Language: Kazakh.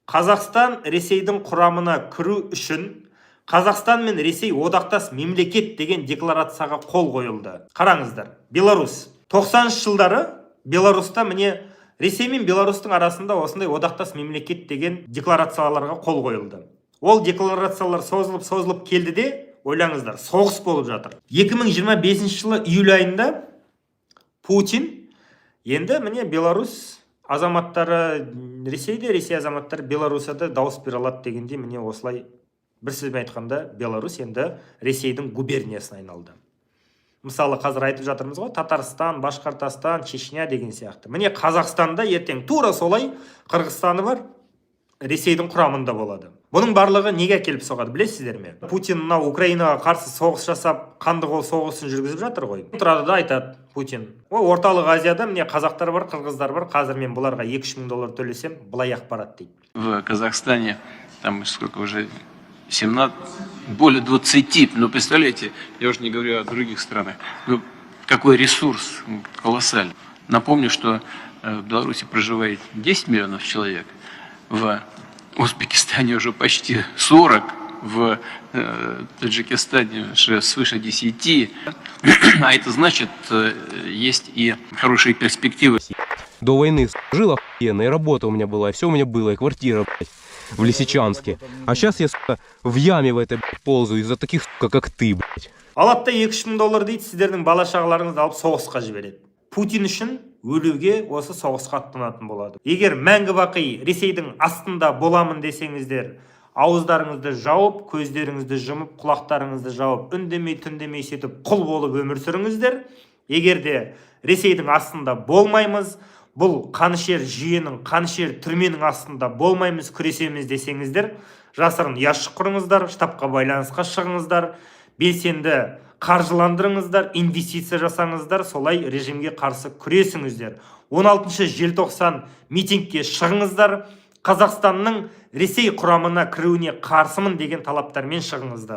Қазақстан Ресейдің құрамына кіру үшін Қазақстан мен Ресей одақтас мемлекет деген декларацияға қол қойылды. Қараңыздар, Беларусь 90 жылдары Беларусьта міне Ресей мен Беларусьтың арасында осындай одақтас мемлекет деген декларацияларға қол қойылды. Ол декларациялар созылып келді де, ойлаңыздар, соғыс болып жатыр. 2025 жылы июль айында Путин енді міне Беларусь азаматтары Ресейде, Ресей азаматтары Беларусьда дауыс бере алады дегенде міне осылай бір сөзбен айтқанда Беларусь енді Ресейдің губерниясына айналды. Мысалы қазір айтып жатырмыз ғой, Татарстан, Башқұртстан, Чечня деген сияқты. Міне Қазақстанда ертең тура солай Қырғызстаны бар, Ресейдің құрамында болады. Бұның барлығы неге келіп соғады, білесіздер ме? Путин мынау Украинаға қарсы соғыс жасап, қанды қол соғысын жүргізіп жатыр ғой. Тұрады да айтады Путин: "Ой, Орталық Азияда міне қазақтар бар, қырғыздар бар, қазір мен бұларға 2-3 мың доллар төлесем, былай ақ барады" дейді. В Казахстане там сколько уже 17, более 20, ну представляете, я уже не говорю о других странах. Ну, какой ресурс колоссальный. Напомню, что в Беларуси проживает 10 миллионов человек, в Узбекистане уже почти 40, в Таджикистане уже свыше 10, а это значит, есть и хорошие перспективы. До войны жил охуенно, и работа у меня была, и все у меня было, и квартира, блядь, в Лисичанске. А сейчас я, сука, в яме в этой, блядь, ползаю из-за таких, сука, как ты, блядь. Алатта 2-3 мың доллар дейді, сіздердің бала шағаларыңызды алып соғысқа жібереді. Путин үшін өлуге осы соғысқа аттанатын болады. Егер мәңгі бақи Ресейдің астында боламын десеңіздер, ауыздарыңызды жауып, көздеріңізді жұмып, құлақтарыңызды жауып, үндемей түндемей сөйтіп құл болып өмір сүріңіздер. Егер де Ресейдің астында болмаймыз, бұл қанішер жүйенің, қанішер түрменің астында болмаймыз, күресеміз десеңіздер, жасырын ұяшық құрыңыздар, штабқа байланысқа шығыңыздар, белсенді қаржыландырыңыздар, инвестиция жасаңыздар, солай режимге қарсы күресіңіздер. 16 желтоқсан митингке шығыңыздар, Қазақстанның Ресей құрамына кіруіне қарсымын деген талаптармен шығыңыздар.